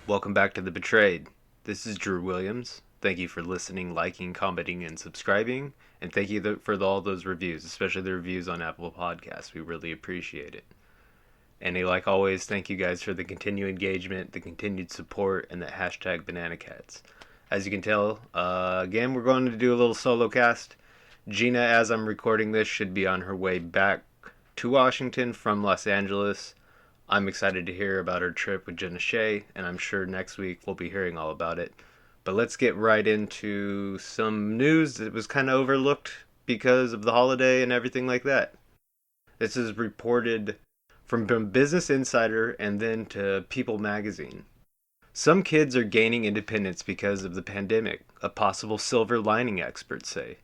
Welcome back to The Betrayed. This is Drew Williams. Thank you for listening, liking, commenting, and subscribing. And thank you for all those reviews, especially the reviews on Apple Podcasts. We really appreciate it. And like always, thank you guys for the continued engagement, the continued support, and the hashtag BananaCats. As you can tell, again, we're going to do a little solo cast. Gina, as I'm recording this, should be on her way back to Washington from Los Angeles. I'm excited to hear about her trip with Jenna Shea, and I'm sure next week we'll be hearing all about it. But let's get right into some news that was kind of overlooked because of the holiday and everything like that. This is reported from Business Insider and then to People magazine. Some kids are gaining independence because of the pandemic, a possible silver lining, experts say.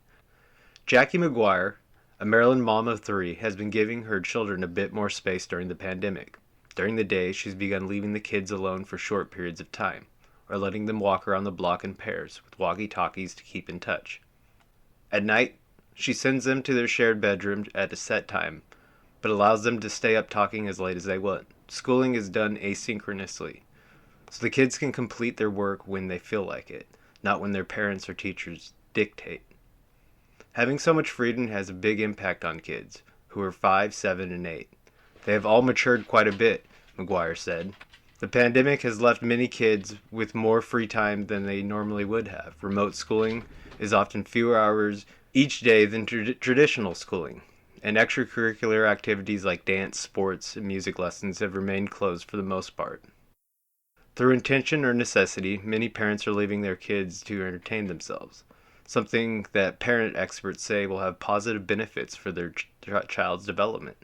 Jackie McGuire, a Maryland mom of 3, has been giving her children a bit more space during the pandemic. During the day, she's begun leaving the kids alone for short periods of time, or letting them walk around the block in pairs with walkie-talkies to keep in touch. At night, she sends them to their shared bedroom at a set time, but allows them to stay up talking as late as they want. Schooling is done asynchronously, so the kids can complete their work when they feel like it, not when their parents or teachers dictate. Having so much freedom has a big impact on kids, who are 5, 7, and 8. They have all matured quite a bit, McGuire said. The pandemic has left many kids with more free time than they normally would have. Remote schooling is often fewer hours each day than traditional schooling, and extracurricular activities like dance, sports, and music lessons have remained closed for the most part. Through intention or necessity, many parents are leaving their kids to entertain themselves, something that parent experts say will have positive benefits for their child's development.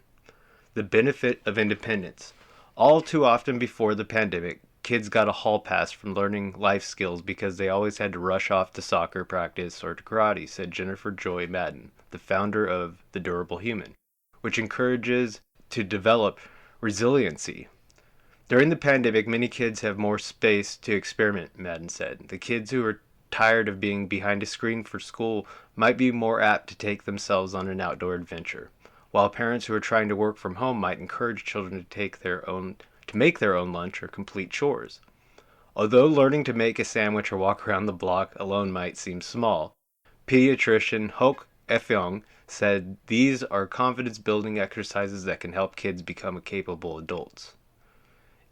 The benefit of independence. All too often before the pandemic, kids got a hall pass from learning life skills because they always had to rush off to soccer practice or to karate, said Jennifer Joy Madden, the founder of The Durable Human, which encourages to develop resiliency. During the pandemic, many kids have more space to experiment, Madden said. The kids who are tired of being behind a screen for school might be more apt to take themselves on an outdoor adventure, while parents who are trying to work from home might encourage children to make their own lunch or complete chores. Although learning to make a sandwich or walk around the block alone might seem small, pediatrician Hoke Efyong said these are confidence-building exercises that can help kids become capable adults.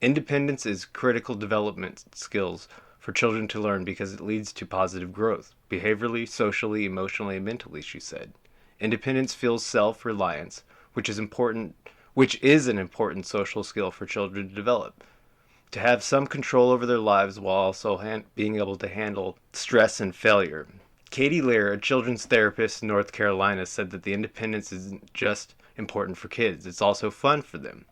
Independence is critical development skills for children to learn because it leads to positive growth, behaviorally, socially, emotionally, and mentally, she said. Independence fuels self-reliance, which is an important social skill for children to develop. To have some control over their lives while also being able to handle stress and failure. Katie Lear, a children's therapist in North Carolina, said that the independence isn't just important for kids, it's also fun for them.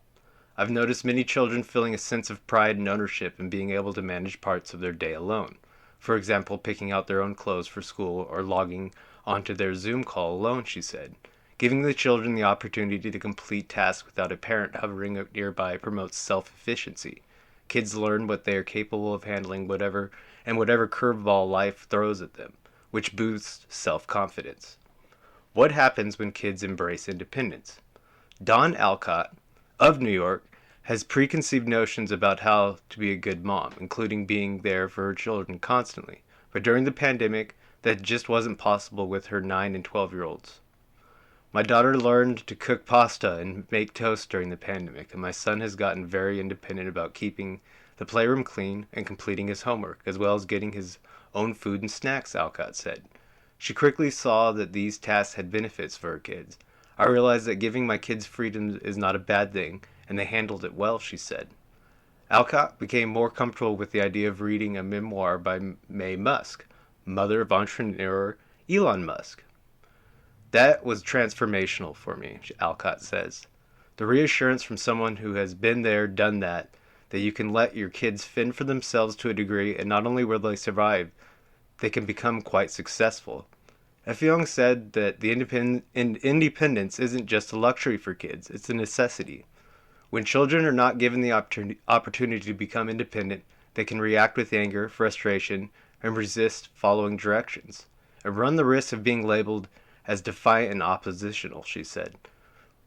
I've noticed many children feeling a sense of pride and ownership in being able to manage parts of their day alone. For example, picking out their own clothes for school or logging onto their Zoom call alone, she said. Giving the children the opportunity to complete tasks without a parent hovering nearby promotes self-efficiency. Kids learn what they are capable of handling whatever curveball life throws at them, which boosts self-confidence. What happens when kids embrace independence? Dawn Alcott, of New York, has preconceived notions about how to be a good mom, including being there for her children constantly. But during the pandemic, that just wasn't possible with her 9 and 12-year-olds. My daughter learned to cook pasta and make toast during the pandemic, and my son has gotten very independent about keeping the playroom clean and completing his homework, as well as getting his own food and snacks, Alcott said. She quickly saw that these tasks had benefits for her kids. I realized that giving my kids freedom is not a bad thing, and they handled it well, she said. Alcott became more comfortable with the idea of reading a memoir by Mae Musk, mother of entrepreneur Elon Musk. That was transformational for me, Alcott says. The reassurance from someone who has been there, done that you can let your kids fend for themselves to a degree, and not only will they survive, they can become quite successful. Effiong said that the independence isn't just a luxury for kids, it's a necessity. When children are not given the opportunity to become independent, they can react with anger, frustration, and resist following directions, and run the risk of being labeled as defiant and oppositional, she said.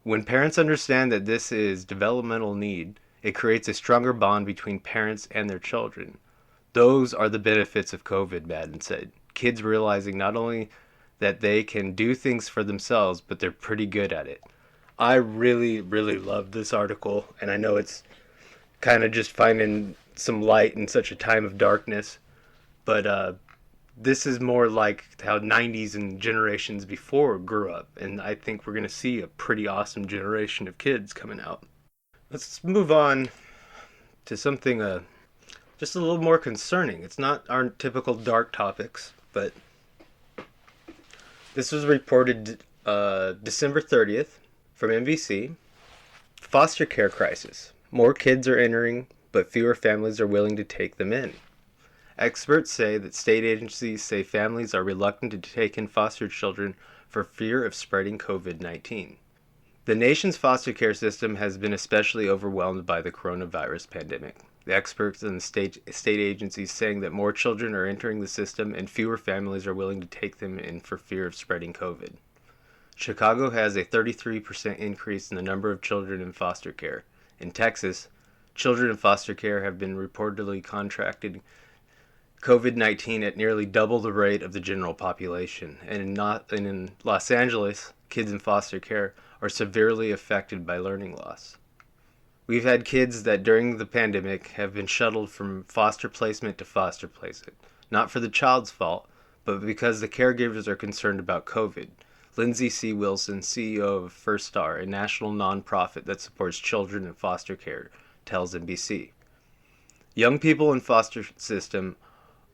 When parents understand that this is developmental need, it creates a stronger bond between parents and their children. Those are the benefits of COVID, Madden said. Kids realizing not only that they can do things for themselves, but they're pretty good at it. I really, really love this article, and I know it's kind of just finding some light in such a time of darkness, but this is more like how 90s and generations before grew up, and I think we're going to see a pretty awesome generation of kids coming out. Let's move on to something just a little more concerning. It's not our typical dark topics, but this was reported December 30th from NBC. Foster care crisis. More kids are entering, but fewer families are willing to take them in. Experts say that state agencies say families are reluctant to take in foster children for fear of spreading COVID-19. The nation's foster care system has been especially overwhelmed by the coronavirus pandemic. The experts and the state agencies saying that more children are entering the system and fewer families are willing to take them in for fear of spreading COVID. Chicago has a 33% increase in the number of children in foster care. In Texas, children in foster care have been reportedly contracted COVID-19 at nearly double the rate of the general population. And in Los Angeles, kids in foster care are severely affected by learning loss. We've had kids that during the pandemic have been shuttled from foster placement to foster placement, not for the child's fault, but because the caregivers are concerned about COVID. Lindsay C. Wilson, CEO of First Star, a national nonprofit that supports children in foster care, tells NBC. Young people in foster system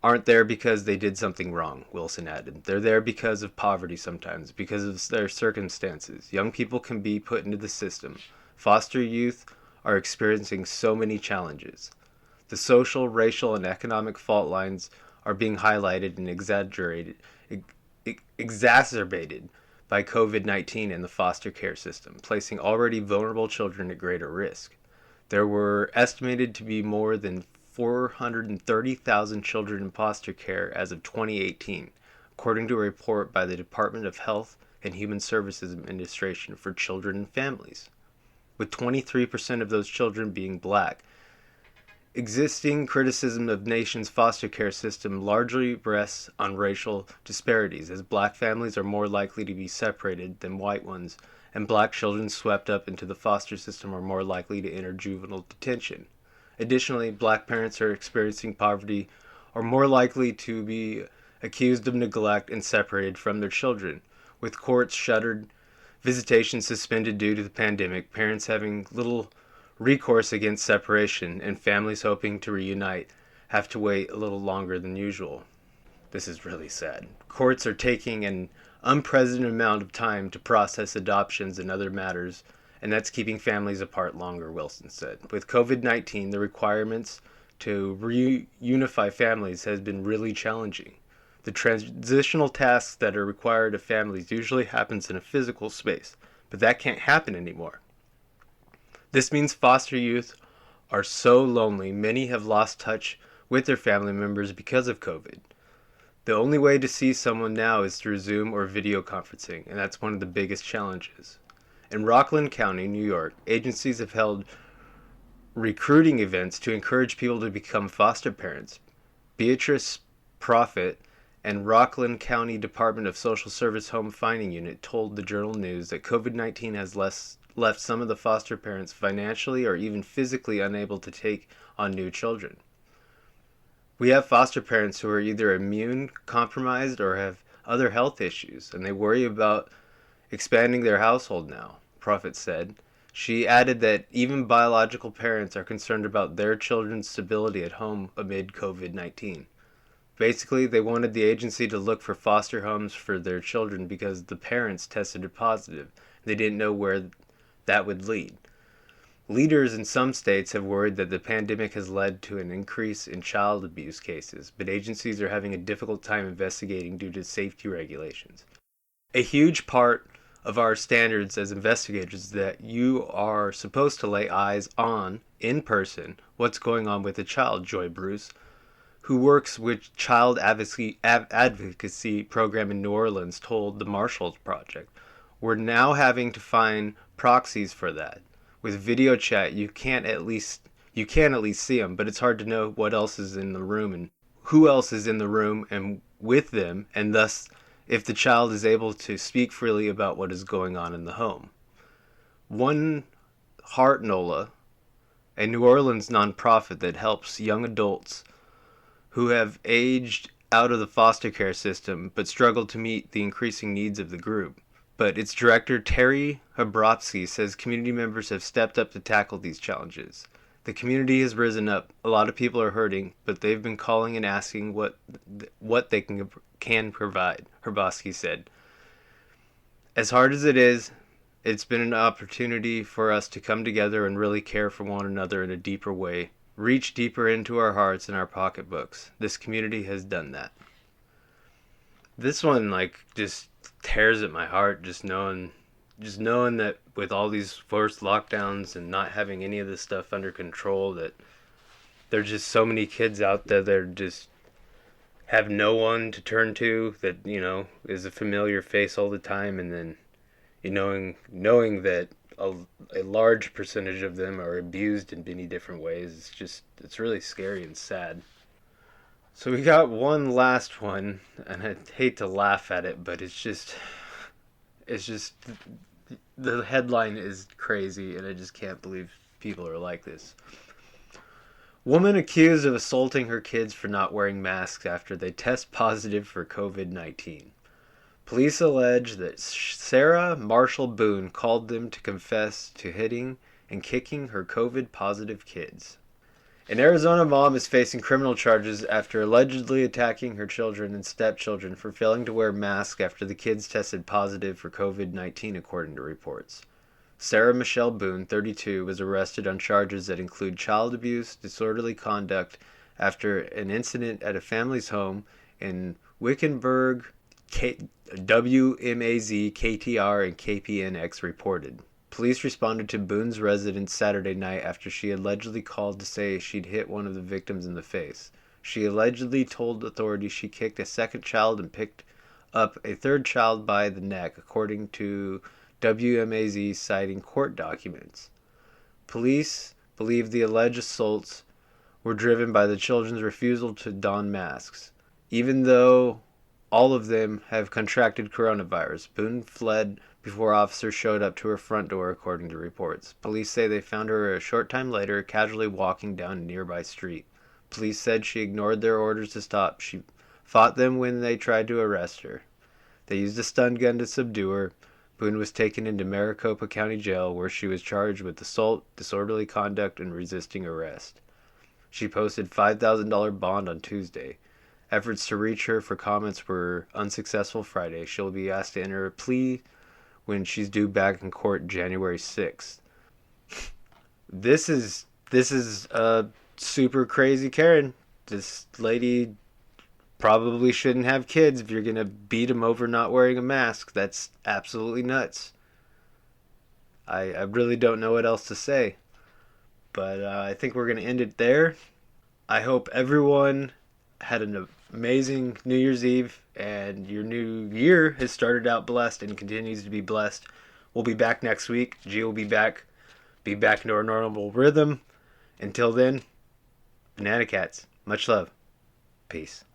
aren't there because they did something wrong, Wilson added. They're there because of poverty sometimes, because of their circumstances. Young people can be put into the system. Foster youth are experiencing so many challenges. The social, racial, and economic fault lines are being highlighted and exacerbated by COVID-19 in the foster care system, placing already vulnerable children at greater risk. There were estimated to be more than 430,000 children in foster care as of 2018, according to a report by the Department of Health and Human Services Administration for Children and Families, with 23% of those children being black. Existing criticism of nation's foster care system largely rests on racial disparities, as black families are more likely to be separated than white ones, and black children swept up into the foster system are more likely to enter juvenile detention. Additionally, black parents are experiencing poverty are more likely to be accused of neglect and separated from their children. With courts shuttered, visitation suspended due to the pandemic, parents having little recourse against separation, and families hoping to reunite have to wait a little longer than usual. This is really sad. Courts are taking an unprecedented amount of time to process adoptions and other matters, and that's keeping families apart longer, Wilson said. With COVID-19, the requirements to reunify families has been really challenging. The transitional tasks that are required of families usually happens in a physical space, but that can't happen anymore. This means foster youth are so lonely, many have lost touch with their family members because of COVID. The only way to see someone now is through Zoom or video conferencing, and that's one of the biggest challenges. In Rockland County, New York, agencies have held recruiting events to encourage people to become foster parents. Beatrice Profit and Rockland County Department of Social Service Home Finding Unit told the Journal News that COVID-19 has left some of the foster parents financially or even physically unable to take on new children. We have foster parents who are either immune compromised or have other health issues, and they worry about expanding their household now, Prophet said. She added that even biological parents are concerned about their children's stability at home amid COVID-19. Basically, they wanted the agency to look for foster homes for their children because the parents tested positive. They didn't know where that would lead. Leaders in some states have worried that the pandemic has led to an increase in child abuse cases, but agencies are having a difficult time investigating due to safety regulations. A huge part of our standards as investigators is that you are supposed to lay eyes on, in person, what's going on with a child, Joy Bruce, who works with child advocacy program in New Orleans, told the Marshall Project. We're now having to find proxies for that. With video chat, you can at least see them, but it's hard to know what else is in the room and who else is in the room and with them, and thus if the child is able to speak freely about what is going on in the home. One Heart NOLA, a New Orleans nonprofit that helps young adults who have aged out of the foster care system but struggle to meet the increasing needs of the group. But its director, Terry Habrowski, says community members have stepped up to tackle these challenges. The community has risen up. A lot of people are hurting, but they've been calling and asking what they can provide, Habrowski said. As hard as it is, it's been an opportunity for us to come together and really care for one another in a deeper way, reach deeper into our hearts and our pocketbooks. This community has done that. This one, just tears at my heart, just knowing that with all these forced lockdowns and not having any of this stuff under control, that there's just so many kids out there that just have no one to turn to, that, is a familiar face all the time, and then knowing that a large percentage of them are abused in many different ways. It's really scary and sad. So we got one last one, and I hate to laugh at it, but it's just the headline is crazy, and I just can't believe people are like this. Woman accused of assaulting her kids for not wearing masks after they test positive for COVID-19. Police allege that Sarah Marshall Boone called them to confess to hitting and kicking her COVID-positive kids. An Arizona mom is facing criminal charges after allegedly attacking her children and stepchildren for failing to wear masks after the kids tested positive for COVID-19, according to reports. Sarah Michelle Boone, 32, was arrested on charges that include child abuse, disorderly conduct, after an incident at a family's home in Wickenburg, WMAZ, KTR, and KPNX reported. Police responded to Boone's residence Saturday night after she allegedly called to say she'd hit one of the victims in the face. She allegedly told authorities she kicked a second child and picked up a third child by the neck, according to WMAZ, citing court documents. Police believe the alleged assaults were driven by the children's refusal to don masks. Even though all of them have contracted coronavirus, Boone fled before officers showed up to her front door, according to reports. Police say they found her a short time later casually walking down a nearby street. Police said she ignored their orders to stop. She fought them when they tried to arrest her. They used a stun gun to subdue her. Boone was taken into Maricopa County Jail, where she was charged with assault, disorderly conduct, and resisting arrest. She posted $5,000 bond on Tuesday. Efforts to reach her for comments were unsuccessful Friday. She'll be asked to enter a plea when she's due back in court January 6th. This is super crazy, Karen. This lady probably shouldn't have kids if you're going to beat them over not wearing a mask. That's absolutely nuts. I really don't know what else to say. But I think we're going to end it there. I hope everyone had an amazing New Year's Eve, and your new year has started out blessed and continues to be blessed. We'll be back next week. G will be back into our normal rhythm. Until then, Banana Cats, much love. Peace.